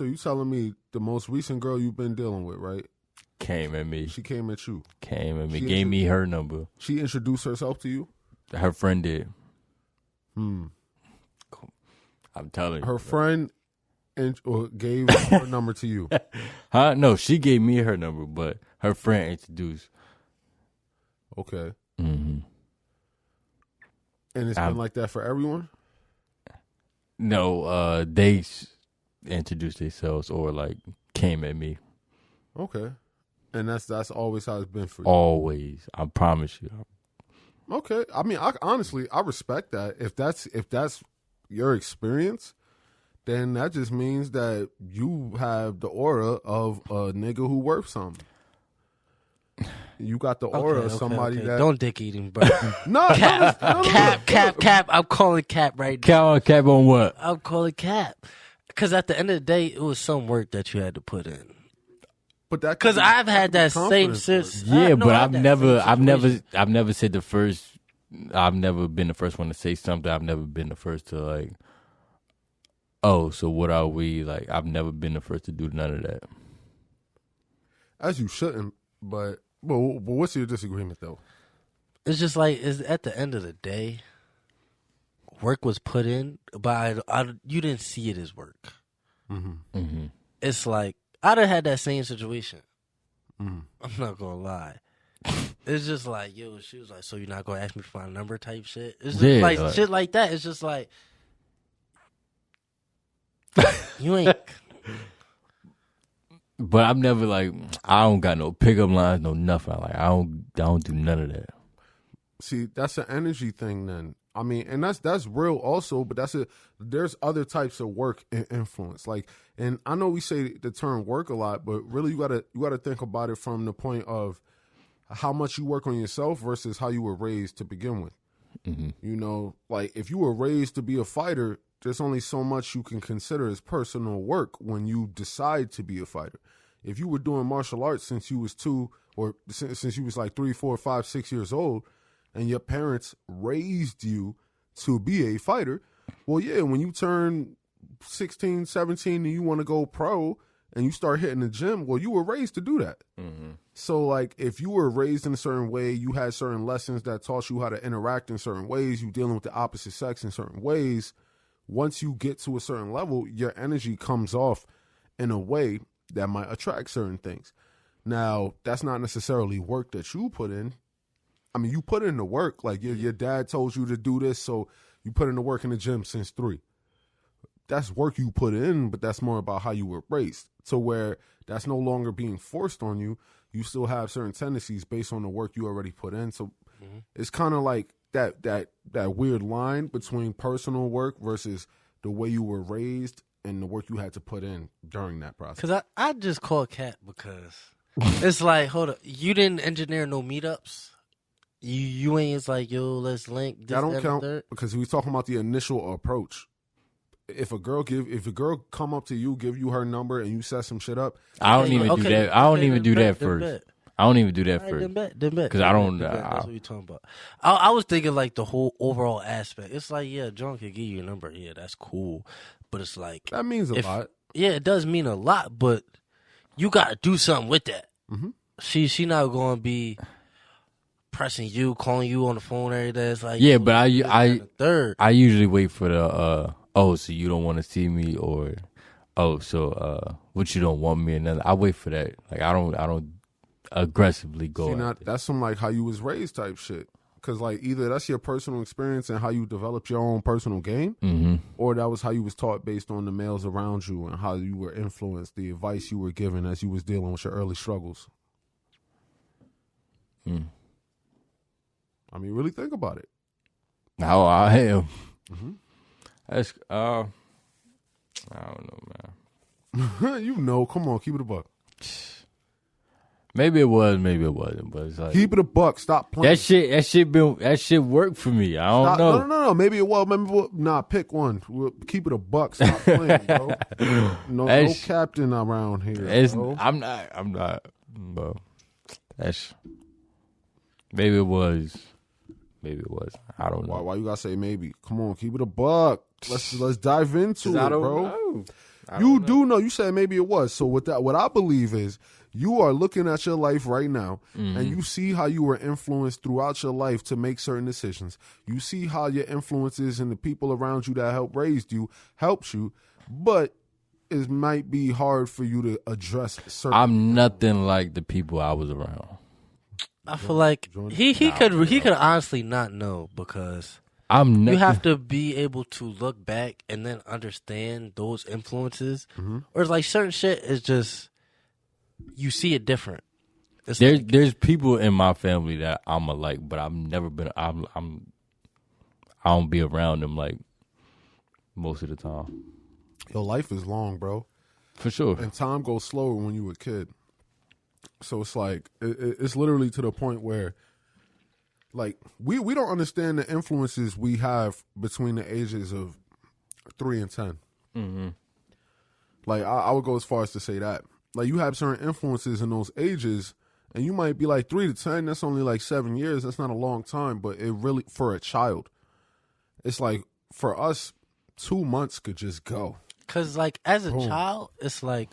So you telling me the most recent girl you've been dealing with, right? Came at me. She came at you. Came at me. Gave me her number. She introduced herself to you? Her friend did. Hmm. I'm telling you. Her friend or gave her number to you? Huh? No, she gave me her number, but her friend introduced. Okay. Mm-hmm. And it's been like that for everyone? No, they introduced themselves or like came at me. Okay. And that's always how it's been for you? Always. I promise you. Okay. I mean, honestly, I respect that. If that's your experience, then that just means that you have the aura of a nigga who worth something. You got the aura of somebody that... Don't dick eating, bro. No, Cap. I'm calling Cap right now. Cap on what? I'm calling Cap. Because at the end of the day, it was some work that you had to put in. But that because I've had that same sense. Yeah, but I've never said the first. I've never been the first one to say something. I've never been the first to like. Oh, so what are we like? I've never been the first to do none of that. As you shouldn't, but what's your disagreement though? It's just like at the end of the day, work was put in, but you didn't see it as work. Mm-hmm. Mm-hmm. It's like I'd have had that same situation. Mm-hmm. I'm not gonna lie. It's just like, yo, she was like, so you're not gonna ask me for my number type shit? It's just like shit like that. It's just like you ain't. But I'm never like, I don't got no pickup lines, no nothing. Like I don't do none of that. See, that's an energy thing then. I mean, and that's real also, but there's other types of work and influence. Like, and I know we say the term work a lot, but really you gotta think about it from the point of how much you work on yourself versus how you were raised to begin with. Mm-hmm. You know, like if you were raised to be a fighter, there's only so much you can consider as personal work when you decide to be a fighter. If you were doing martial arts since you was 2 or since you was like 3, 4, 5, 6 years old, and your parents raised you to be a fighter, well, yeah, when you turn 16, 17 and you want to go pro and you start hitting the gym, well, you were raised to do that. Mm-hmm. So, like, if you were raised in a certain way, you had certain lessons that taught you how to interact in certain ways, you dealing with the opposite sex in certain ways, once you get to a certain level, your energy comes off in a way that might attract certain things. Now, that's not necessarily work that you put in. I mean, you put in the work. Like, your dad told you to do this, so you put in the work in the gym since 3. That's work you put in, but that's more about how you were raised. To where that's no longer being forced on you. You still have certain tendencies based on the work you already put in. So it's kind of like that weird line between personal work versus the way you were raised and the work you had to put in during that process. Because I just call Cat because it's like, hold up, you didn't engineer no meetups. You ain't. It's like, yo, let's link. This, that don't count because we talking about the initial approach. If a girl come up to you, give you her number, and you set some shit up, I don't even do that. I don't even do that first. I don't even do that first. Then bet. Because I don't. That's what you talking about. I was thinking like the whole overall aspect. It's like, yeah, John could give you a number. Yeah, that's cool. But it's like that means a lot. Yeah, it does mean a lot. But you got to do something with that. Mm-hmm. She not going to be pressing you, calling you on the phone every day. It's like, yeah, but I usually wait for the oh, so you don't want to see me, or oh, so what, you don't want me, and then I wait for that. Like I don't aggressively go. See, that's some like how you was raised type shit. Because like either that's your personal experience and how you developed your own personal game, mm-hmm. or that was how you was taught based on the males around you and how you were influenced, the advice you were given as you was dealing with your early struggles. Mm. I mean, really think about it. How I am. Mm-hmm. That's I don't know, man. You know, come on, keep it a buck. Maybe it was, maybe it wasn't, but it's like keep it a buck. Stop playing. That shit worked for me. I don't know. No. Maybe it was. Pick one. Keep it a buck. Stop playing, bro. No captain around here. Bro. I'm not. Bro. Maybe it was. Maybe it was. I don't know. Why you gotta say maybe? Come on, keep it a buck. Let's dive into it, I don't bro. know. You do know. You said maybe it was. So what I believe is you are looking at your life right now, and you see how you were influenced throughout your life to make certain decisions. You see how your influences and the people around you that helped raise you helps you, but it might be hard for you to address certain. I'm nothing like the people I was around. I feel like he could honestly not know because I'm you have to be able to look back and then understand those influences. Or it's like certain shit is just you see it different. It's there's people in my family that I'm alike, but I've never been. I don't be around them like most of the time. Your life is long, bro. For sure. And time goes slower when you were a kid. So it's like, it's literally to the point where, like, we don't understand the influences we have between the ages of 3 and 10. Mm-hmm. Like, I would go as far as to say that. Like, you have certain influences in those ages, and you might be like 3 to 10, that's only like 7 years. That's not a long time, but it really, for a child, it's like, for us, 2 months could just go. Because, like, as a child, it's like,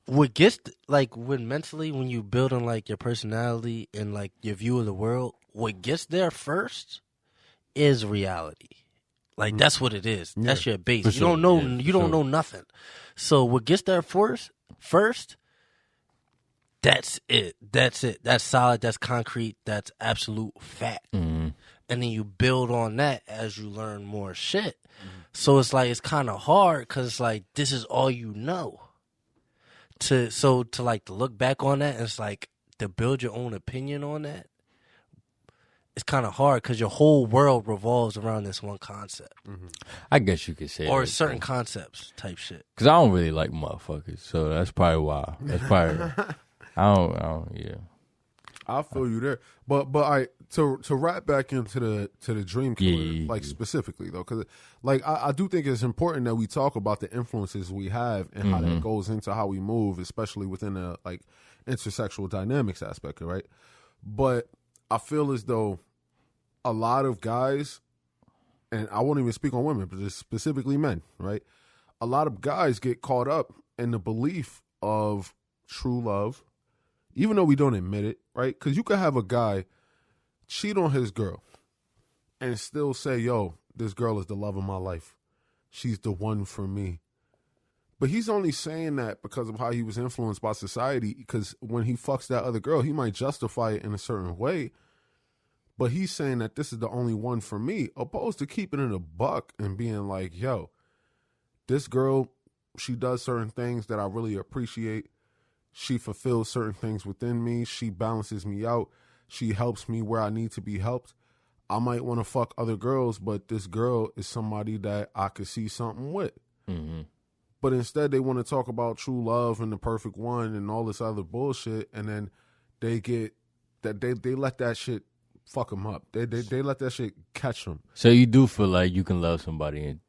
what gets, like, when mentally, when you building, like, your personality and, like, your view of the world, what gets there first is reality. Like, that's what it is. Yeah. That's your base. You don't know, don't know nothing. So, what gets there first, that's it. That's it. That's solid. That's concrete. That's absolute fact. Mm-hmm. And then you build on that as you learn more shit. So it's like, it's kind of hard because it's like, this is all you know. To look back on that, it's like, to build your own opinion on that, it's kind of hard because your whole world revolves around this one concept. Mm-hmm. I guess you could say or certain concepts type shit. Because I don't really like motherfuckers, so that's probably why. That's probably, I don't, yeah. I feel you there, but to wrap back into the Dream Killer, like specifically though, because like I do think it's important that we talk about the influences we have and how that goes into how we move, especially within the like intersexual dynamics aspect, right? But I feel as though a lot of guys, and I won't even speak on women, but just specifically men, right? A lot of guys get caught up in the belief of true love, even though we don't admit it, right? Because you could have a guy cheat on his girl and still say, yo, this girl is the love of my life. She's the one for me. But he's only saying that because of how he was influenced by society, because when he fucks that other girl, he might justify it in a certain way. But he's saying that this is the only one for me, opposed to keeping it a buck and being like, yo, this girl, she does certain things that I really appreciate. She fulfills certain things within me. She balances me out. She helps me where I need to be helped. I might want to fuck other girls, but this girl is somebody that I could see something with. Mm-hmm. But instead, they want to talk about true love and the perfect one and all this other bullshit, and then they get that they let that shit fuck them up. They let that shit catch them. So you do feel like you can love somebody and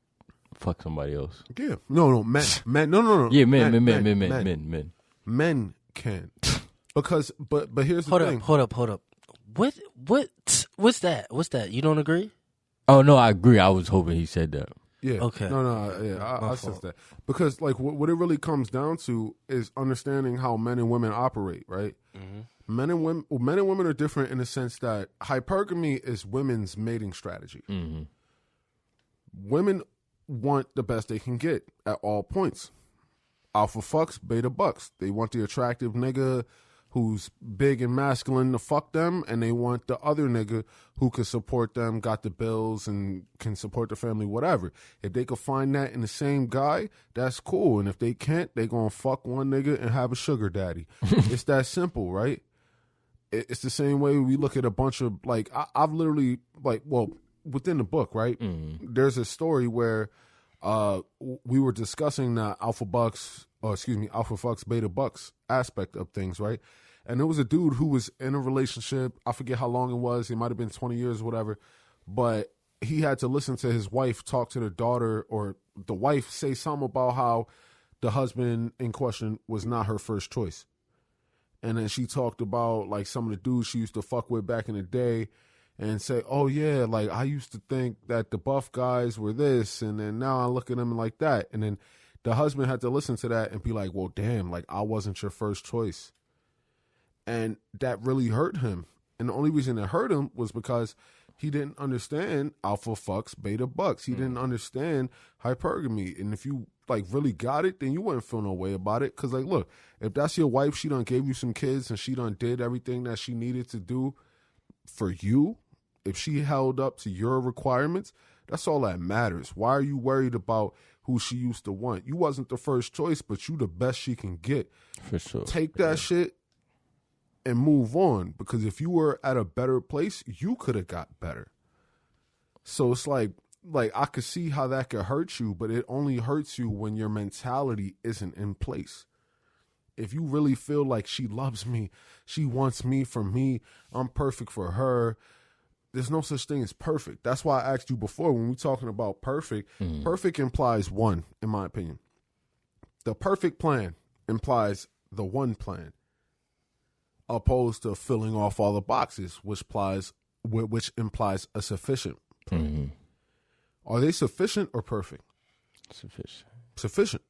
fuck somebody else? Yeah. No, men. No. Yeah, men. Men can, because but here's the thing. Hold up. What's that? What's that? You don't agree? Oh no, I agree. I was hoping he said that. Yeah. Okay. No. Yeah, I sense that because like what it really comes down to is understanding how men and women operate, right? Mm-hmm. Men and women are different in the sense that hypergamy is women's mating strategy. Mm-hmm. Women want the best they can get at all points. Alpha fucks, beta bucks. They want the attractive nigga who's big and masculine to fuck them, and they want the other nigga who can support them, got the bills, and can support the family, whatever. If they could find that in the same guy, that's cool. And if they can't, they gonna fuck one nigga and have a sugar daddy. It's that simple, right? It's the same way we look at a bunch of, like, I've literally, like, well, within the book, right? Mm-hmm. There's a story where we were discussing the alpha fucks, beta bucks aspect of things, right? And there was a dude who was in a relationship. I forget how long it was. It might have been 20 years or whatever. But he had to listen to his wife talk to the daughter, or the wife say something about how the husband in question was not her first choice. And then she talked about like some of the dudes she used to fuck with back in the day. and say, oh yeah, like I used to think that the buff guys were this, and then now I look at them like that. And then the husband had to listen to that and be like, well, damn, like I wasn't your first choice. And that really hurt him. And the only reason it hurt him was because he didn't understand alpha fucks, beta bucks. He didn't understand hypergamy. And if you like really got it, then you wouldn't feel no way about it. Cause like, look, if that's your wife, she done gave you some kids and she done did everything that she needed to do for you. If she held up to your requirements, that's all that matters. Why are you worried about who she used to want? You wasn't the first choice, but you the best she can get. For sure. Take that shit and move on. Because if you were at a better place, you could have got better. So it's like I could see how that could hurt you, but it only hurts you when your mentality isn't in place. If you really feel like she loves me, she wants me for me, I'm perfect for her, there's no such thing as perfect. That's why I asked you before when we're talking about perfect. Perfect implies one, in my opinion. The perfect plan implies the one plan, opposed to filling off all the boxes, which implies a sufficient plan. Are they sufficient or perfect? Sufficient.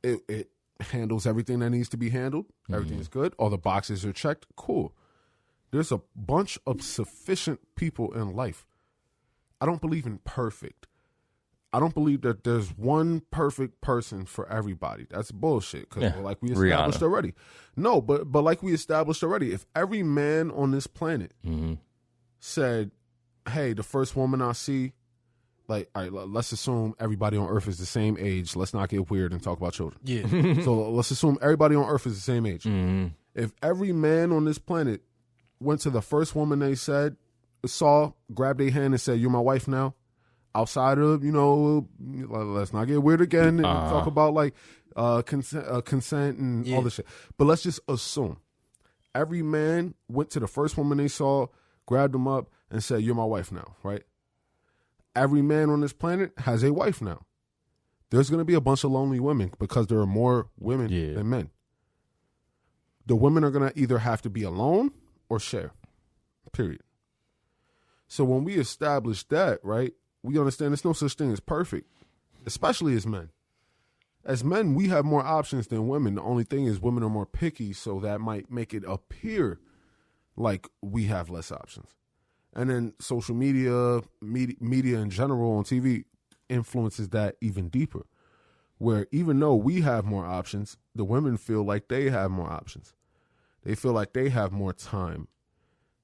It handles everything that needs to be handled. Everything is good. All the boxes are checked. Cool. There's a bunch of sufficient people in life. I don't believe in perfect. I don't believe that there's one perfect person for everybody. That's bullshit. Because like we established already. No, but like we established already, if every man on this planet said, hey, the first woman I see, like, all right, let's assume everybody on Earth is the same age. Let's not get weird and talk about children. Yeah. So let's assume everybody on Earth is the same age. If every man on this planet went to the first woman they saw, grabbed their hand and said, you're my wife now, outside of, let's not get weird again and talk about like consent and all this shit. But let's just assume every man went to the first woman they saw, grabbed them up and said, you're my wife now, right? Every man on this planet has a wife now. There's going to be a bunch of lonely women because there are more women than men. The women are going to either have to be alone or share, period. So when we establish that, right, we understand there's no such thing as perfect, especially as men. As men, we have more options than women. The only thing is women are more picky, so that might make it appear like we have less options. And then social media in general on TV influences that even deeper, where even though we have more options, the women feel like they have more options. They feel like they have more time.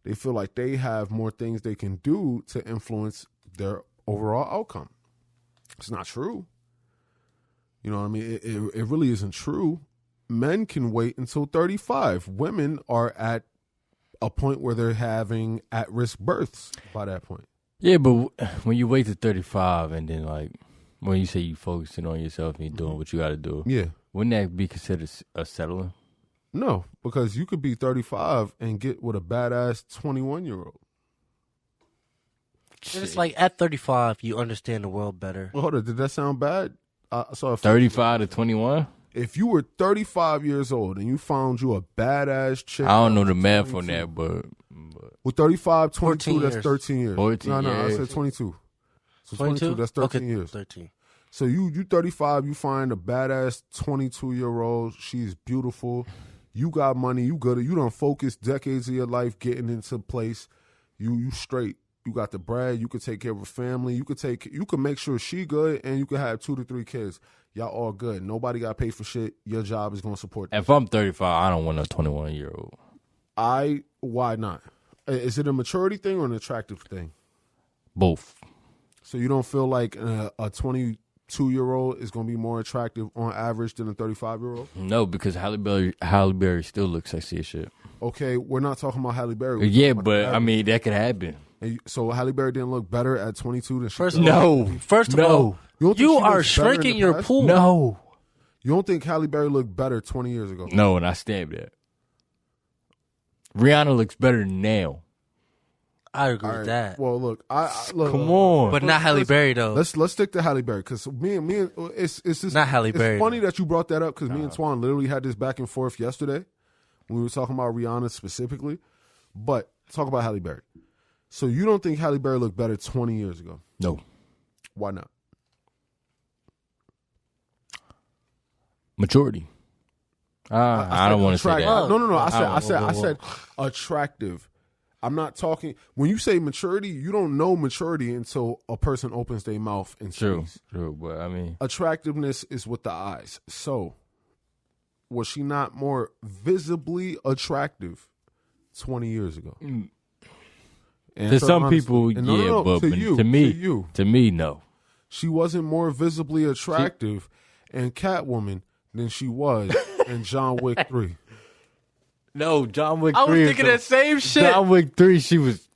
They feel like they have more things they can do to influence their overall outcome. It's not true. You know what I mean? It really isn't true. Men can wait until 35. Women are at a point where they're having at-risk births by that point. Yeah, but when you wait to 35 and then like when you say you focusing on yourself and you're doing what you got to do, wouldn't that be considered a settling? No, because you could be 35 and get with a badass 21-year-old. It's like at 35, you understand the world better. Well, hold on, did that sound bad? 35 to 21? If you were 35 years old and you found you a badass chick. I don't know the math on that, but. With 35, 22, that's 13 years. 14 no, years. I said 22. So 22, that's 13 years. 13. So you 35, you find a badass 22-year-old. She's beautiful. You got money. You good. You done focused decades of your life getting into place. You straight. You got the bread. You could take care of a family. You could make sure she good, and you could have 2 to 3 kids. Y'all all good. Nobody got paid for shit. Your job is gonna support that. If I'm 35, I don't want a 21-year-old. Why not? Is it a maturity thing or an attractive thing? Both. So you don't feel like a 22-year-old is going to be more attractive on average than a 35-year-old? No, because Halle Berry still looks sexy as shit. Okay, we're not talking about Halle Berry. Yeah, but I mean that could happen. So Halle Berry didn't look better at 22 than she First did? of all, you are shrinking your pool. No. You don't think Halle Berry looked better 20 years ago? No, and I stand by that. Rihanna looks better now. I agree with that. Well, look, I look. Come on, but not Halle Berry though. Let's stick to Halle Berry because me and it's just not Halle Berry. It's funny that you brought that up because me and Twan literally had this back and forth yesterday when we were talking about Rihanna specifically. But talk about Halle Berry. So you don't think Halle Berry looked better 20 years ago? No. Why not? Maturity. I don't want to say that. No. I said attractive. I'm not talking. When you say maturity, you don't know maturity until a person opens their mouth and speaks. True. But I mean, attractiveness is with the eyes. So, was she not more visibly attractive 20 years ago? to some people, yeah, but to me, no. She wasn't more visibly attractive in Catwoman than she was in John Wick 3. No, John Wick 3. I was thinking that same shit. John Wick 3, she was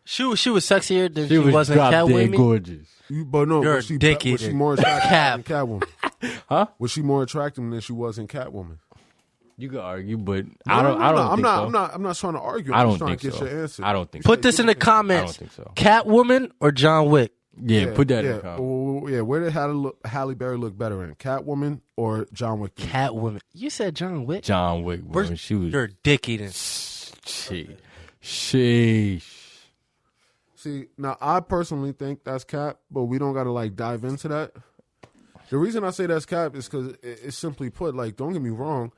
sexier than she was was in drop dead Catwoman. gorgeous. But no, You're was she dicky more attractive than Catwoman? Huh? Was she more attractive than she was in Catwoman? You can argue, but No, I don't think so. I'm not trying to argue. I I'm don't just trying think to get so. your answer. I don't think Put so. this in the comments. I don't think so. Catwoman or John Wick? Yeah, put that in the comments. Yeah, where did Halle Berry look better in? Catwoman or John Wick 3? Catwoman. You said John Wick? John Wick, bro. She was... You're dick eating. Sheesh. See, now I personally think that's cap, but we don't got to like dive into that. The reason I say that's cap is because it's simply put, like, don't get me wrong,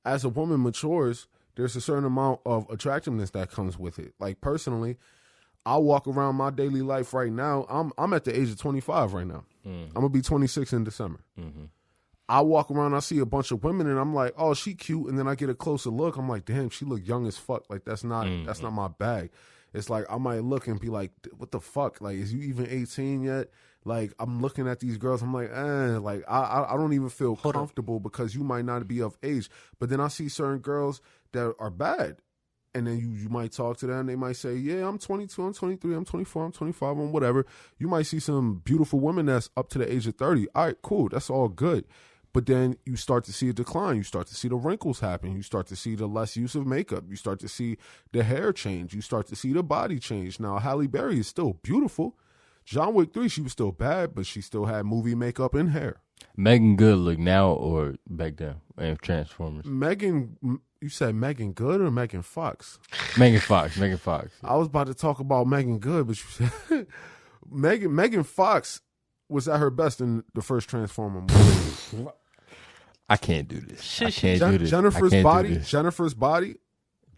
as a woman matures, there's a certain amount of attractiveness that comes with it. Like, personally, I walk around my daily life right now. I'm at the age of 25 right now. I'm gonna be 26 in December. I walk around, I see a bunch of women, and I'm like, oh, she cute. And then I get a closer look. I'm like, damn, she look young as fuck. Like, that's not my bag. It's like I might look and be like, what the fuck? Like, is you even 18 yet? Like, I'm looking at these girls. I'm like, like I don't even feel comfortable because you might not be of age. But then I see certain girls that are bad. And then you might talk to them. They might say, yeah, I'm 22, I'm 23, I'm 24, I'm 25, I'm whatever. You might see some beautiful women that's up to the age of 30. All right, cool. That's all good. But then you start to see a decline. You start to see the wrinkles happen. You start to see the less use of makeup. You start to see the hair change. You start to see the body change. Now, Halle Berry is still beautiful. John Wick 3, she was still bad, but she still had movie makeup and hair. Megan Good look now or back then in Transformers? You said Megan Good or Megan Fox? Megan Fox. I was about to talk about Megan Good, but you said Megan Fox was at her best in the first Transformer movie. I can't do this. Jennifer's body.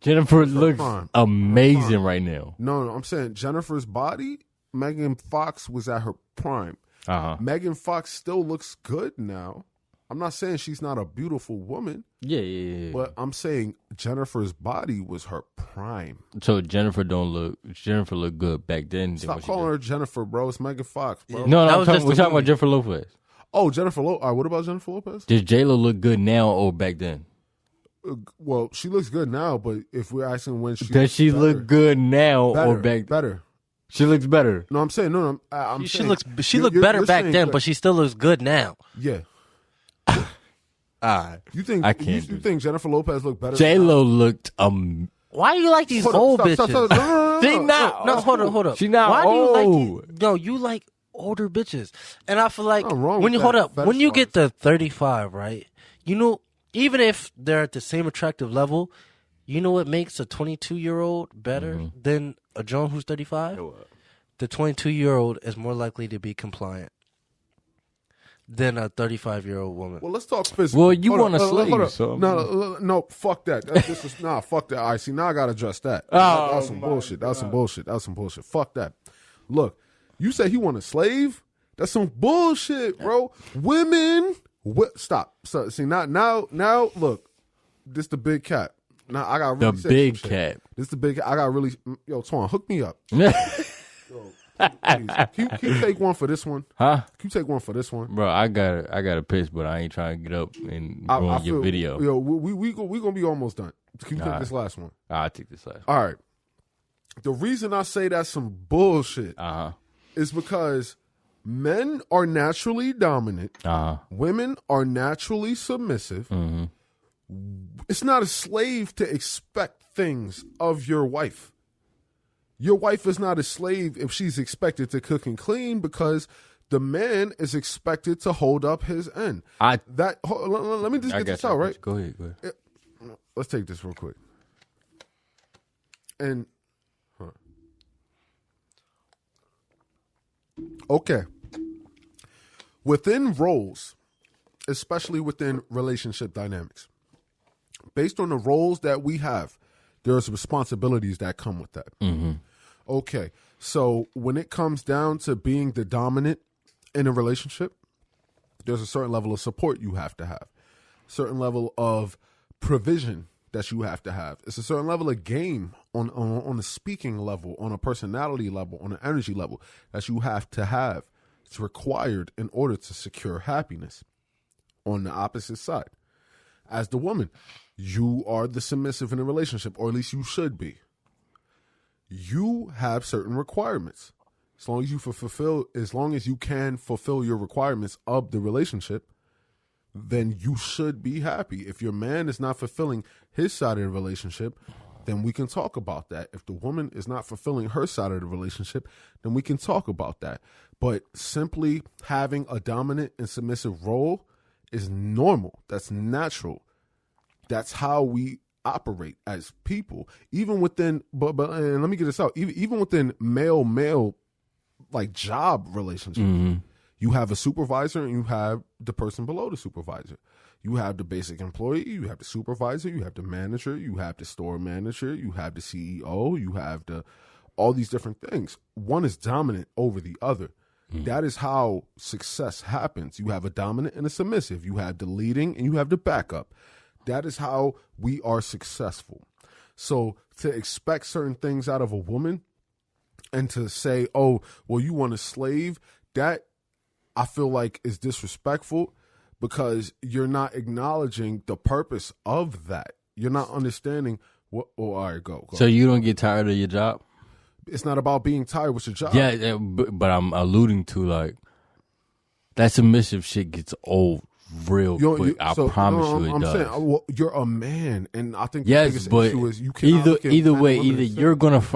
Jennifer looks amazing right now. No, I'm saying Jennifer's body. Megan Fox was at her prime. Megan Fox still looks good now. I'm not saying she's not a beautiful woman. Yeah. But I'm saying Jennifer's body was her prime. So Jennifer looked good back then. Stop calling her Jennifer, bro. It's Megan Fox, bro. No, we're talking about Jennifer Lopez. Oh, Jennifer Lopez. All right, what about Jennifer Lopez? Does J-Lo look good now or back then? Well, she looks good now, but if we're asking when does she look good now or back? Better. She looks better. No, I'm saying she looked better back then, but she still looks good now. Yeah. You think I can't? You think Jennifer Lopez looked better? J-Lo looked Why do you like these old bitches? No, hold up. She not Why old. you like older bitches? And I feel like when you get to 35, right? You know, even if they're at the same attractive level, you know what makes a 22-year-old better than a Joan who's 35? The 22-year-old is more likely to be compliant than a 35-year-old woman. Well, let's talk physical. Well, you want a slave, so no, fuck that. Fuck that. All right, see, now I gotta address that. That was some bullshit. That was some bullshit. Fuck that. Look, you say he want a slave? That's some bullshit, bro. Women, stop. So, see, now, look, this the big cat. Now I got really the big cat. This is the big. I got really. Yo, Twan, hook me up. Yo, please. Can you take one for this one? Huh? Can you take one for this one, bro? I got a piss, but I ain't trying to get up and ruin your video. Yo, we gonna be almost done. Can you take this last one? I'll take this last one. All right. The reason I say that's some bullshit is because men are naturally dominant. Women are naturally submissive. It's not a slave to expect things of your wife. Your wife is not a slave if she's expected to cook and clean because the man is expected to hold up his end. Let me just get this out, right? Go ahead. Let's take this real quick. And Okay. Within roles, especially within relationship dynamics, based on the roles that we have, there's responsibilities that come with that. Okay. So when it comes down to being the dominant in a relationship, there's a certain level of support you have to have, certain level of provision that you have to have. It's a certain level of game on a speaking level, on a personality level, on an energy level that you have to have. It's required in order to secure happiness. On the opposite side, as the woman, you are the submissive in a relationship, or at least you should be. You have certain requirements. As long as you can fulfill your requirements of the relationship, then you should be happy. If your man is not fulfilling his side of the relationship, then we can talk about that. If the woman is not fulfilling her side of the relationship, then we can talk about that. But simply having a dominant and submissive role is normal. That's natural. That's how we operate as people. Even within, but and let me get this out. Even within male like job relationships, you have a supervisor and you have the person below the supervisor. You have the basic employee, you have the supervisor, you have the manager, you have the store manager, you have the CEO, you have all these different things. One is dominant over the other. That is how success happens. You have a dominant and a submissive. You have the leading and you have the backup. That is how we are successful. So to expect certain things out of a woman and to say, oh, well, you want a slave, that I feel like is disrespectful because you're not acknowledging the purpose of that. You're not understanding what, oh, all right, go. So you don't get tired of your job? It's not about being tired with your job. Yeah, but I'm alluding to like that submissive shit gets old real quick. I promise you it I'm does. saying, well, you're a man, and I think the Yes, biggest but issue is you cannot look at either men way, and women either the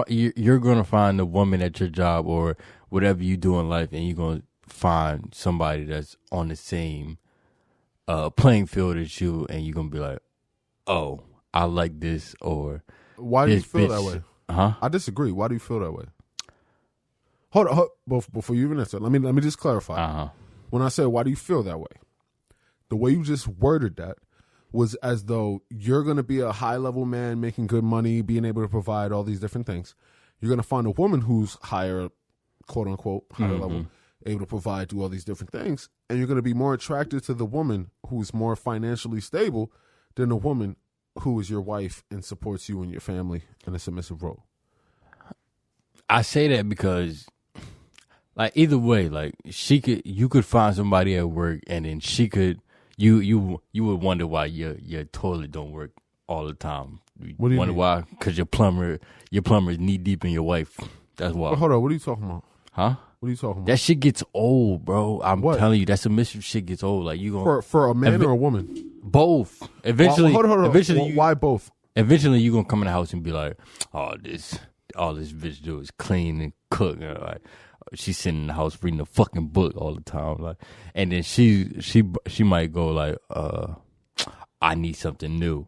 same. you're gonna find a woman at your job or whatever you do in life, and you're gonna find somebody that's on the same playing field as you, and you're gonna be like, oh, I like this, or Why do you this feel bitch- that way? Huh? I disagree. Why do you feel that way? Hold on, before you even answer, let me just clarify. When I say why do you feel that way, the way you just worded that was as though you're going to be a high level man making good money, being able to provide all these different things. You're going to find a woman who's higher, quote unquote, higher level, able to provide, do all these different things, and you're going to be more attracted to the woman who's more financially stable than the woman who is your wife and supports you and your family in a submissive role. I say that because, like, either way, like you could find somebody at work, and then she could, you would wonder why your toilet don't work all the time. What do you wonder mean? why? Because your plumber is knee deep in your wife. That's why. But hold on, what are you talking about? Huh? What are you talking about? That shit gets old, bro. I'm What? telling you, that submissive shit gets old. Like you gonna For a man or a woman? both. Eventually, Hold on. eventually, Why both? eventually you gonna come in the house and be like, all this bitch do is clean and cook. And like she's sitting in the house reading a fucking book all the time. Like, and then she might go like, I need something new.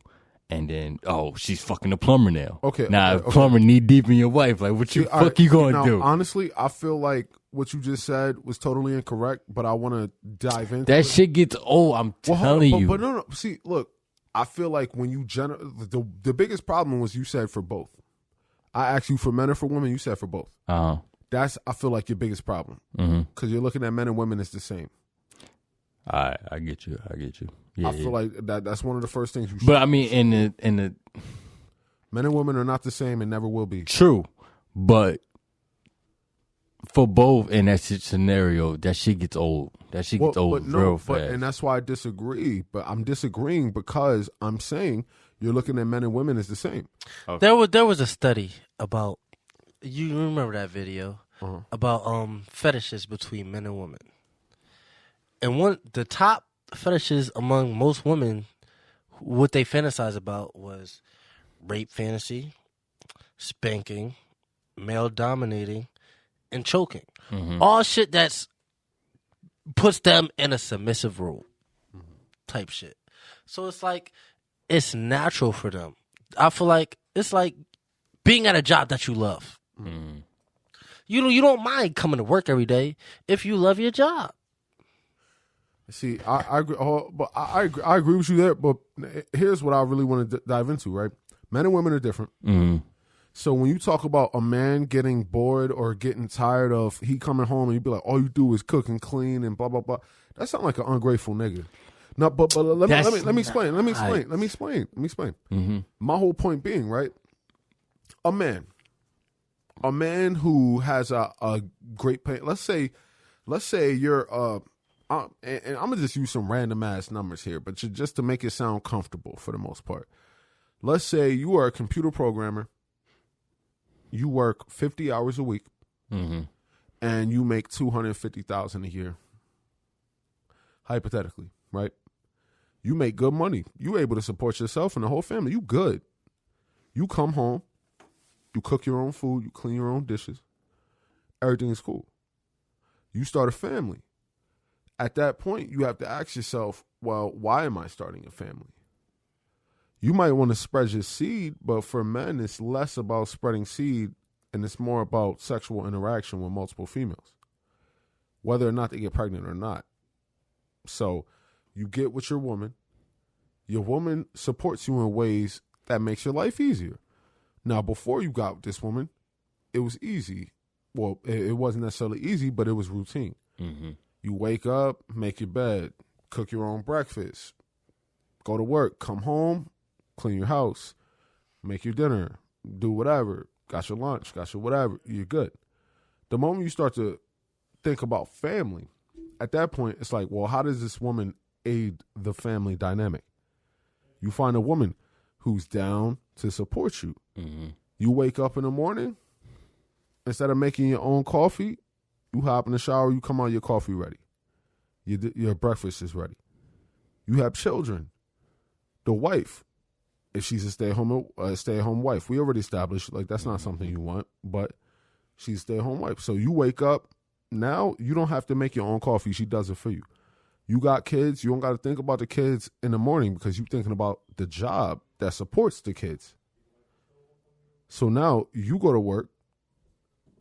And then, she's fucking a plumber now. Okay, Now, okay. plumber knee deep in your wife. Like, what you See, all right, you gonna now, do? Honestly, I feel like what you just said was totally incorrect, but I want to dive into That it. shit gets old. I'm Well, hold on, telling you. But no. See, look, I feel like when you the biggest problem was you said for both. I asked you for men or for women. You said for both. That's I feel like your biggest problem because you're looking at men and women as the same. I get you. Yeah, I feel like that's one of the first things you should. but I mean, in the Men and women are not the same and never will be. true, but for both in that scenario, that shit gets old. That shit gets old real fast. And that's why I disagree. But I'm disagreeing because I'm saying you're looking at men and women as the same. There was a study about, you remember that video about fetishes between men and women, and the top fetishes among most women, what they fantasize about was rape fantasy, spanking, male dominating, and choking. All shit that's puts them in a submissive role type shit. So it's like, it's natural for them. I feel like it's like being at a job that you love. You don't mind coming to work every day if you love your job. See, I agree, but I agree with you there. But here's what I really want to dive into. Right, men and women are different. Mm-hmm. So when you talk about a man getting bored or getting tired of he coming home and you be like, all you do is cook and clean and blah blah blah, that sounds like an ungrateful nigga. No, but let me explain. Mm-hmm. My whole point being, right, a man who has a great pay. Let's say you're and I'm gonna just use some random ass numbers here, but just to make it sound comfortable for the most part. Let's say you are a computer programmer. You work 50 hours a week, Mm-hmm. and you make $250,000 a year. Hypothetically, right? You make good money. You able to support yourself and the whole family. You good. You come home. You cook your own food. You clean your own dishes. Everything is cool. You start a family. At that point, you have to ask yourself, well, why am I starting a family? You might want to spread your seed, but for men, it's less about spreading seed and it's more about sexual interaction with multiple females, whether or not they get pregnant or not. So you get with your woman. Your woman supports you in ways that makes your life easier. Now, before you got with this woman, it was easy. Well, it wasn't necessarily easy, but it was routine. Mm-hmm. You wake up, make your bed, cook your own breakfast, go to work, come home, clean your house, make your dinner, do whatever, got your lunch, got your whatever, you're good. The moment you start to think about family, at that point, it's like, well, how does this woman aid the family dynamic? You find a woman who's down to support you. Mm-hmm. You wake up in the morning, instead of making your own coffee, you hop in the shower, you come out, your coffee ready. Your breakfast is ready. You have children. The wife, if she's a stay-at-home wife, we already established, like, that's not something you want, but she's a stay-at-home wife. So you wake up, now you don't have to make your own coffee. She does it for you. You got kids, you don't got to think about the kids in the morning because you're thinking about the job that supports the kids. So now you go to work,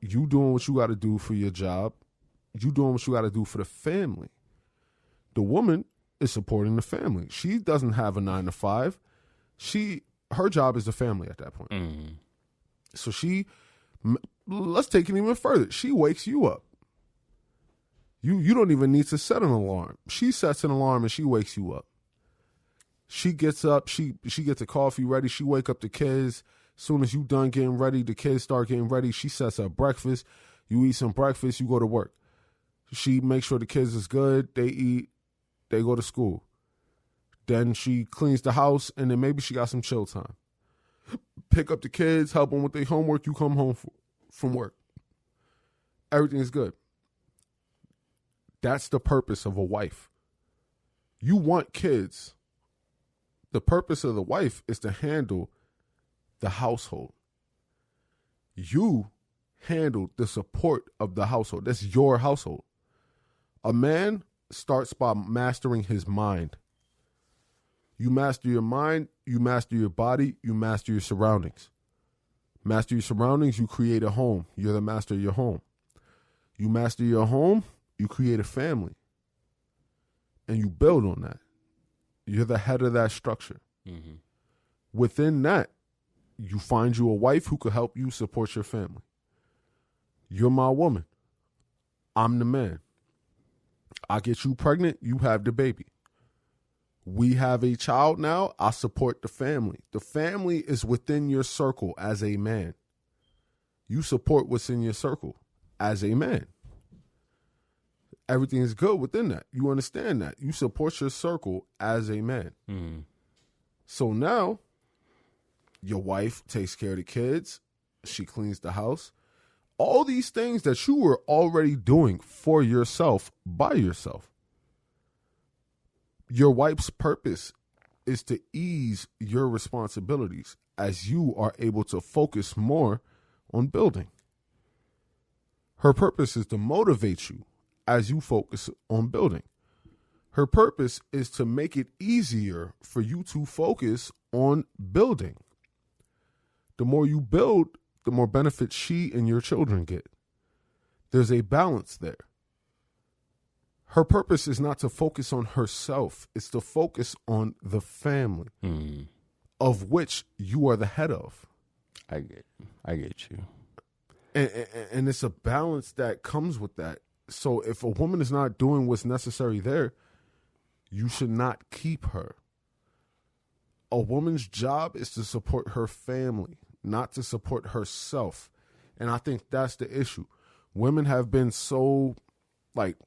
you doing what you got to do for your job, you doing what you got to do for the family. The woman is supporting the family. She doesn't have a 9 to 5. Her job is the family at that point. Mm-hmm. So let's take it even further. She wakes you up. You don't even need to set an alarm. She sets an alarm and she wakes you up. She gets up, she gets the coffee ready, she wake up the kids. As soon as you done getting ready, the kids start getting ready. She sets up breakfast. You eat some breakfast, you go to work. She makes sure the kids is good, they eat, they go to school. Then she cleans the house, and then maybe she got some chill time. Pick up the kids, help them with their homework, you come home from work. Everything is good. That's the purpose of a wife. You want kids. The purpose of the wife is to handle the household. You handle the support of the household. That's your household. A man starts by mastering his mind. You master your mind, you master your body, you master your surroundings. Master your surroundings, you create a home. You're the master of your home. You master your home, you create a family. And you build on that. You're the head of that structure. Mm-hmm. Within that, you find you a wife who could help you support your family. You're my woman. I'm the man. I get you pregnant, you have the baby. We have a child now, I support the family. The family is within your circle as a man. You support what's in your circle as a man. Everything is good within that. You understand that. You support your circle as a man. Mm-hmm. So now, your wife takes care of the kids. She cleans the house. All these things that you were already doing for yourself, by yourself. Your wife's purpose is to ease your responsibilities as you are able to focus more on building. Her purpose is to motivate you as you focus on building. Her purpose is to make it easier for you to focus on building. The more you build, the more benefits she and your children get. There's a balance there. Her purpose is not to focus on herself. It's to focus on the family, of which you are the head of. I get you. And it's a balance that comes with that. So if a woman is not doing what's necessary there, you should not keep her. A woman's job is to support her family, not to support herself. And I think that's the issue. Women have been so, like,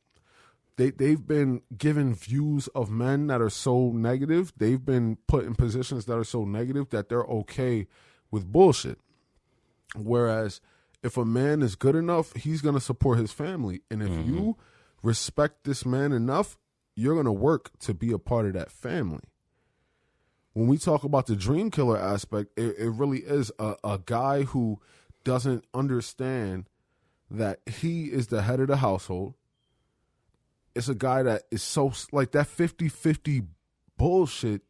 they've been given views of men that are so negative. They've been put in positions that are so negative that they're okay with bullshit. Whereas if a man is good enough, he's going to support his family. And if you respect this man enough, you're going to work to be a part of that family. When we talk about the dream killer aspect, it really is a guy who doesn't understand that he is the head of the household. It's a guy that is so, like, that 50-50 bullshit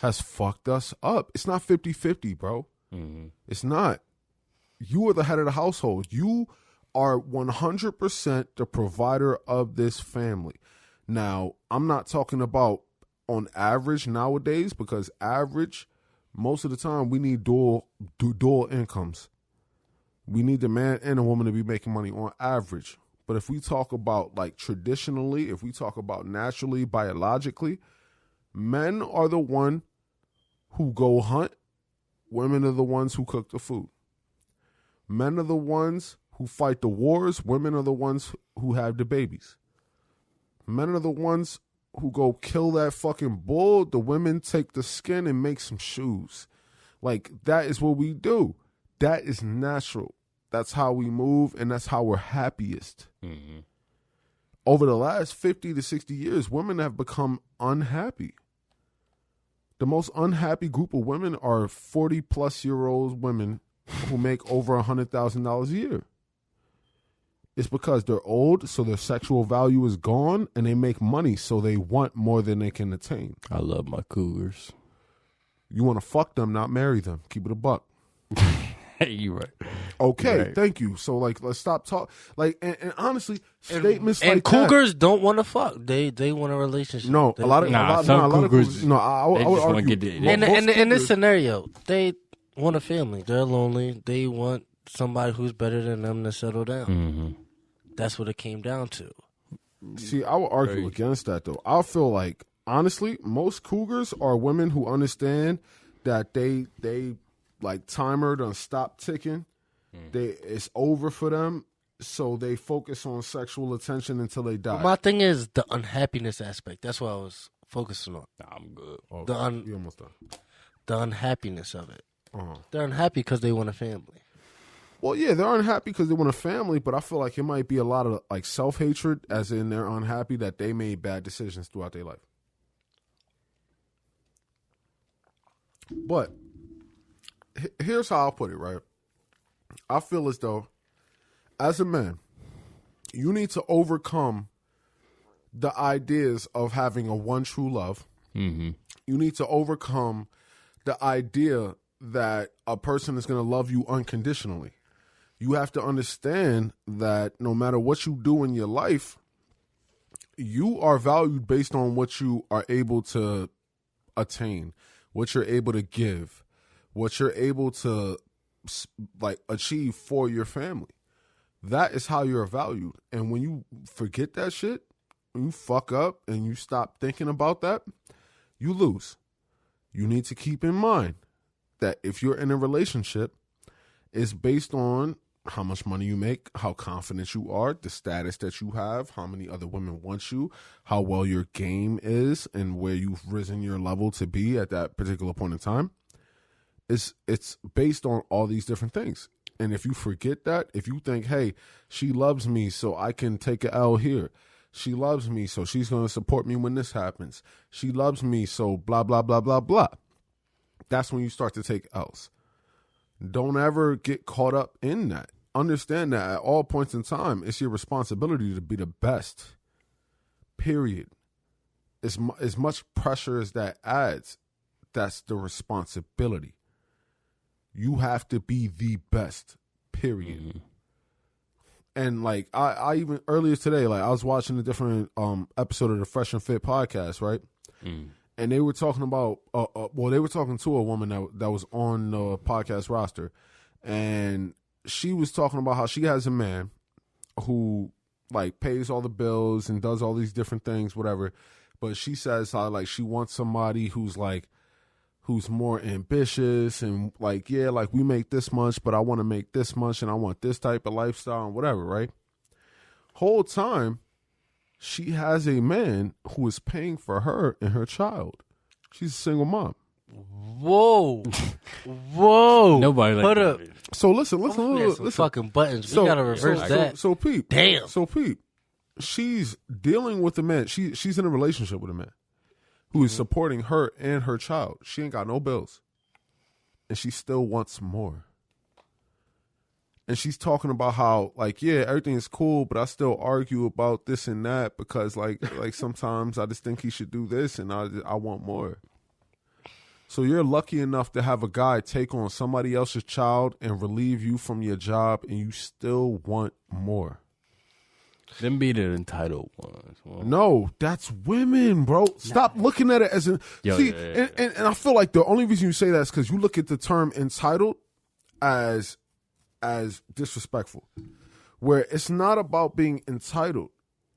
has fucked us up. It's not 50-50, bro. It's not. You are the head of the household. You are 100% the provider of this family. Now, I'm not talking about on average nowadays, because average, most of the time, we need dual incomes. We need the man and a woman to be making money on average. But if we talk about, like, traditionally, if we talk about naturally, biologically, men are the one who go hunt. Women are the ones who cook the food. Men are the ones who fight the wars. Women are the ones who have the babies. Men are the ones who go kill that fucking bull. The women take the skin and make some shoes. Like, that is what we do. That is natural. That's how we move, and that's how we're happiest. Over the last 50 to 60 years, women have become unhappy. The most unhappy group of women are 40-plus-year-old women who make over $100,000 a year. It's because they're old, so their sexual value is gone, and they make money, so they want more than they can attain. I love my cougars. You want to fuck them, not marry them. Keep it a buck. Hey, you right. Okay, Right. thank you. So, like, let's stop talking. Like, and honestly, statements And like cougars don't want to fuck. They want a relationship. No, They- a lot of cougars, no, I would they just wanna argue. get the- In, most in this cougars- scenario, they want a family. They're lonely. They want somebody who's better than them to settle down. That's what it came down to. See, I would argue against that, though. I feel like, honestly, most cougars are women who understand that they like, timer done stop ticking. It's over for them, so they focus on sexual attention until they die. My thing is the unhappiness aspect. That's what I was focusing on. I'm good. Oh, you almost done. The unhappiness of it. Uh-huh. They're unhappy because they want a family. Well, yeah, they're unhappy because they want a family, but I feel like it might be a lot of, like, self-hatred, as in they're unhappy that they made bad decisions throughout their life. But here's how I'll put it, right? I feel as though, as a man, you need to overcome the ideas of having a one true love. You need to overcome the idea that a person is going to love you unconditionally. You have to understand that no matter what you do in your life, you are valued based on what you are able to attain, what you're able to give, what you're able to, like, achieve for your family. That is how you're valued. And when you forget that shit, when you fuck up and you stop thinking about that, you lose. You need to keep in mind that if you're in a relationship, it's based on how much money you make, how confident you are, the status that you have, how many other women want you, how well your game is, and where you've risen your level to be at that particular point in time. It's based on all these different things. And if you forget that, if you think, hey, she loves me so I can take a L here. She loves me so she's going to support me when this happens. She loves me so blah, blah, blah, blah, blah. That's when you start to take L's. Don't ever get caught up in that. Understand that at all points in time, it's your responsibility to be the best, period. As much pressure as that adds, that's the responsibility. You have to be the best, period. And like I even earlier today, like I was watching a different episode of the Fresh and Fit podcast, right? And they were talking about they were talking to a woman that was on the podcast roster, and she was talking about how she has a man who like pays all the bills and does all these different things, whatever. But she says how like she wants somebody who's more ambitious and like, yeah, like we make this much, but I want to make this much and I want this type of lifestyle and whatever, right? Whole time, she has a man who is paying for her and her child. She's a single mom. Whoa. Whoa. Nobody like Put that. up. So listen. Fucking buttons. We gotta reverse that. So Pete. Damn. So Pete, she's dealing with a man. She's in a relationship with a man who is supporting her and her child. She ain't got no bills. And she still wants more. And she's talking about how, like, yeah, everything is cool, but I still argue about this and that because, like sometimes I just think he should do this and I want more. So you're lucky enough to have a guy take on somebody else's child and relieve you from your job, and you still want more. Them be the entitled ones. Well, No, that's women, bro. Stop looking at it as a And I feel like the only reason you say that is because you look at the term entitled as disrespectful, where it's not about being entitled.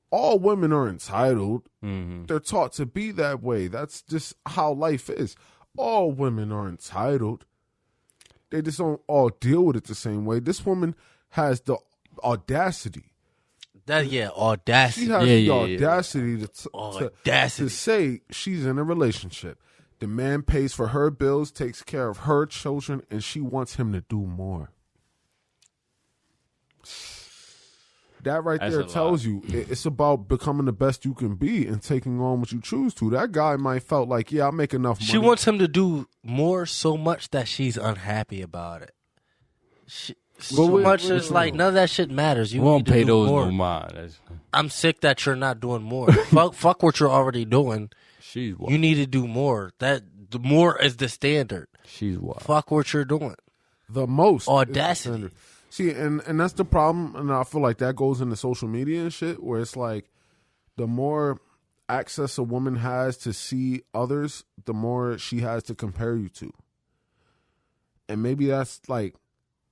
All women are entitled. They're taught to be that way. That's just how life is. All women are entitled. They just don't all deal with it the same way. This woman has the audacity. Audacity. She has the audacity Audacity. to say she's in a relationship. The man pays for her bills, takes care of her children, and she wants him to do more. That right That's there a tells lot. you it's about becoming the best you can be and taking on what you choose to. That guy might felt like, yeah, I make enough money. She wants him to do more so much that she's unhappy about it. Like none of that shit matters. You won't need to pay do those more. no mind. That's, I'm sick that you're not doing more. fuck what you're already doing. she's wild. You need to do more. The more is the standard. She's wild. Fuck what you're doing. the most Audacity. See, and that's the problem, and I feel like that goes into social media and shit, where it's like the more access a woman has to see others, the more she has to compare you to. And maybe that's like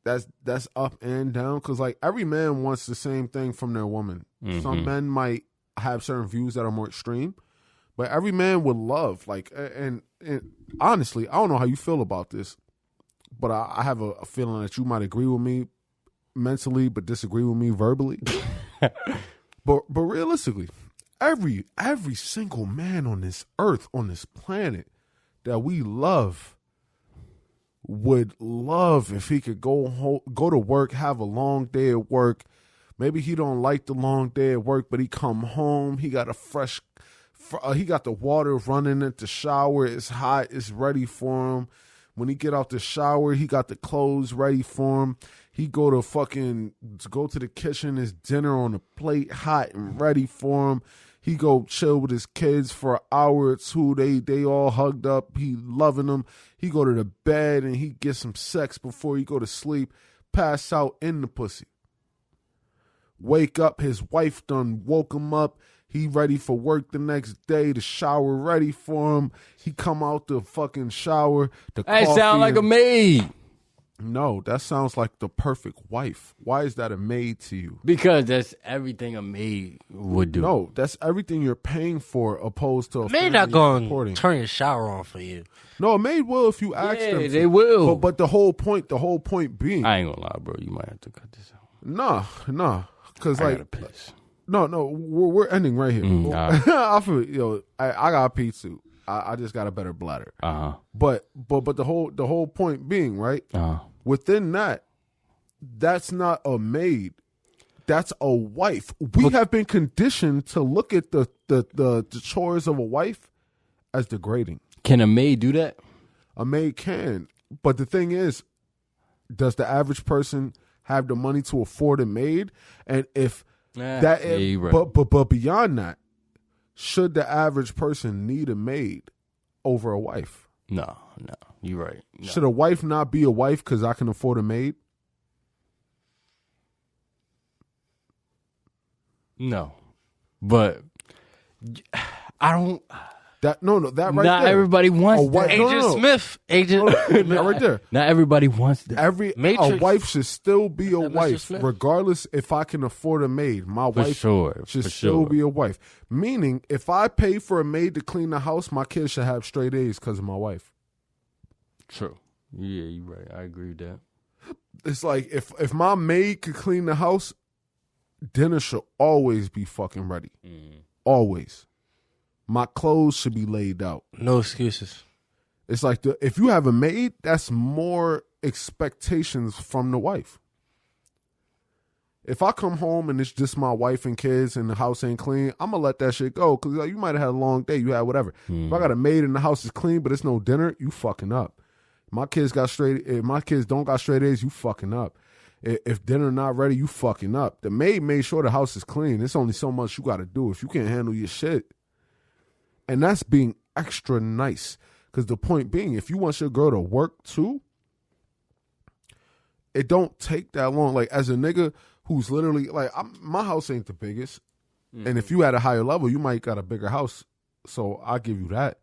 that's up and down, because like every man wants the same thing from their woman. Some men might have certain views that are more extreme, but every man would love like and honestly, I don't know how you feel about this, but I have a feeling that you might agree with me mentally but disagree with me verbally. but realistically, every single man on this earth, on this planet that we love would love if he could go to work, have a long day at work. Maybe he don't like the long day at work, but he come home, he got he got the water running at the shower, it's hot, it's ready for him. When he get out the shower, he got the clothes ready for him. He go to the kitchen, his dinner on the plate, hot and ready for him. He go chill with his kids for an hour or two. They all hugged up. He loving them. He go to the bed and he get some sex before he go to sleep. Pass out in the pussy. Wake up, his wife done woke him up. He ready for work the next day. The shower ready for him. He come out the fucking shower. The That coffee sound like a and- maid. No, that sounds like the perfect wife. Why is that a maid to you? Because that's everything a maid would do. No, that's everything you're paying for, opposed to a Maid family not going supporting. to turn your shower on for you. No, a maid will if you ask Yeah, them. to. they will. But the whole point being, I ain't gonna lie, bro. You might have to cut this out. nah, because I like, gotta piss. no, we're ending right here. all right. I feel, I got pee too. I just got a better bladder. But the whole point being, right? Within that, that's not a maid. That's a wife. We have been conditioned to look at the chores of a wife as degrading. Can a maid do that? A maid can, but the thing is, does the average person have the money to afford a maid? And if Yeah, you're right. but beyond that, should the average person need a maid over a wife? No, you're right. No. Should a wife not be a wife because I can afford a maid? No, but I don't. That that right Not there. everybody wants that. Agent Smith. Agent. That right there. Not everybody wants that. A Matrix. wife should still be a Mr. wife, Smith? regardless if I can afford a maid. My For wife sure. should For still sure. be a wife. Meaning, if I pay for a maid to clean the house, my kids should have straight A's because of my wife. True. Yeah, you're right. I agree with that. It's like if my maid could clean the house, dinner should always be fucking ready. Always. My clothes should be laid out. No excuses. It's like if you have a maid, that's more expectations from the wife. If I come home and it's just my wife and kids and the house ain't clean, I'm going to let that shit go because you might have had a long day. You had whatever. If I got a maid and the house is clean but it's no dinner, you fucking up. If my kids don't got straight A's, you fucking up. If dinner not ready, you fucking up. The maid made sure the house is clean. It's only so much you got to do. If you can't handle your shit. And that's being extra nice. Because the point being, if you want your girl to work too, it don't take that long. Like, as a nigga who's literally, like, my house ain't the biggest. And if you at a higher level, you might got a bigger house. So I'll give you that.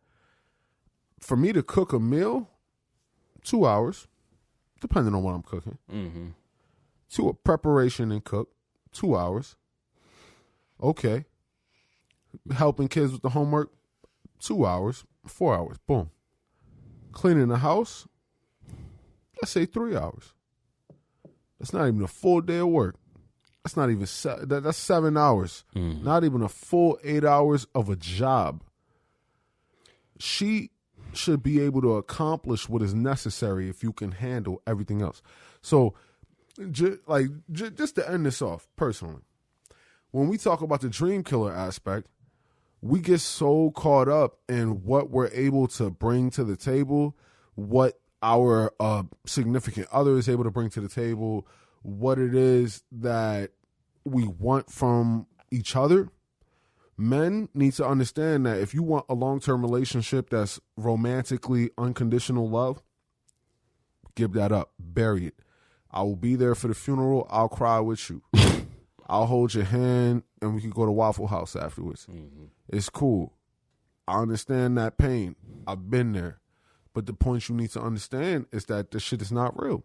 For me to cook a meal, 2 hours, depending on what I'm cooking. To a preparation and cook, 2 hours. Okay. Helping kids with the homework, 2 hours, 4 hours, boom. Cleaning the house, let's say 3 hours. That's not even a full day of work. That's not even, that's 7 hours. Not even a full 8 hours of a job. She should be able to accomplish what is necessary if you can handle everything else. So, just to end this off, personally, when we talk about the dream killer aspect, we get so caught up in what we're able to bring to the table, what our significant other is able to bring to the table, what it is that we want from each other. Men need to understand that if you want a long-term relationship that's romantically unconditional love, give that up. Bury it. I will be there for the funeral. I'll cry with you. I'll hold your hand and we can go to Waffle House afterwards. It's cool. I understand that pain. I've been there. But the point you need to understand is that this shit is not real.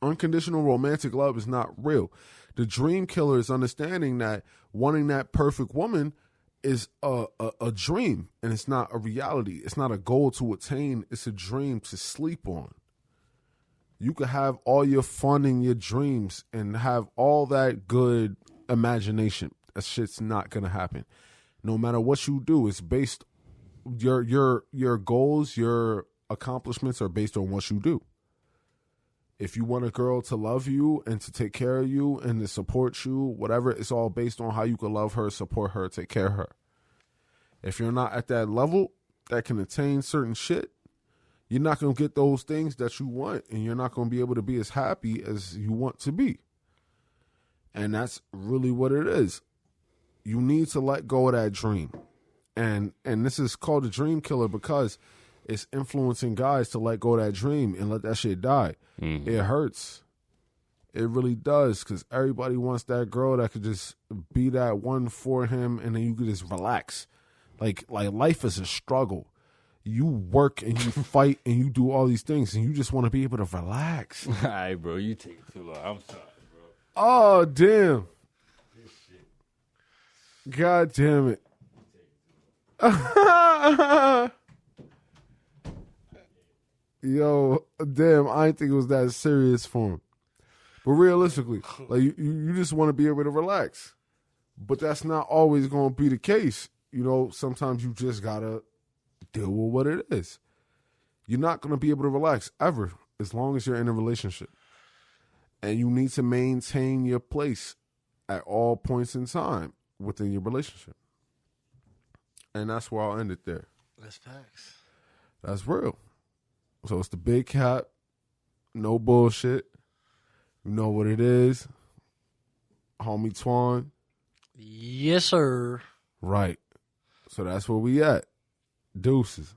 Unconditional romantic love is not real. The dream killer is understanding that wanting that perfect woman is a dream and it's not a reality. It's not a goal to attain. It's a dream to sleep on. You could have all your fun in your dreams and have all that good imagination. That shit's not gonna happen. No matter what you do, it's based your goals, your accomplishments are based on what you do. If you want a girl to love you and to take care of you and to support you, whatever, it's all based on how you can love her, support her, take care of her. If you're not at that level that can attain certain shit, you're not going to get those things that you want, and you're not going to be able to be as happy as you want to be. And that's really what it is. You need to let go of that dream. And this is called a dream killer because it's influencing guys to let go of that dream and let that shit die. It hurts. It really does, because everybody wants that girl that could just be that one for him, and then you could just relax. Like life is a struggle. You work and you fight and you do all these things, and you just want to be able to relax. All right, bro. You take it too long. I'm sorry, bro. Oh, damn. God damn it. Yo, damn, I didn't think it was that serious for him. But realistically, like you just want to be able to relax. But that's not always going to be the case. You know, sometimes you just got to deal with what it is. You're not going to be able to relax ever as long as you're in a relationship. And you need to maintain your place at all points in time within your relationship. And that's where I'll end it there. That's facts. That's real. So it's the big cap, no bullshit. You know what it is. Homie Twan. Yes, sir. Right. So that's where we at. Deuces.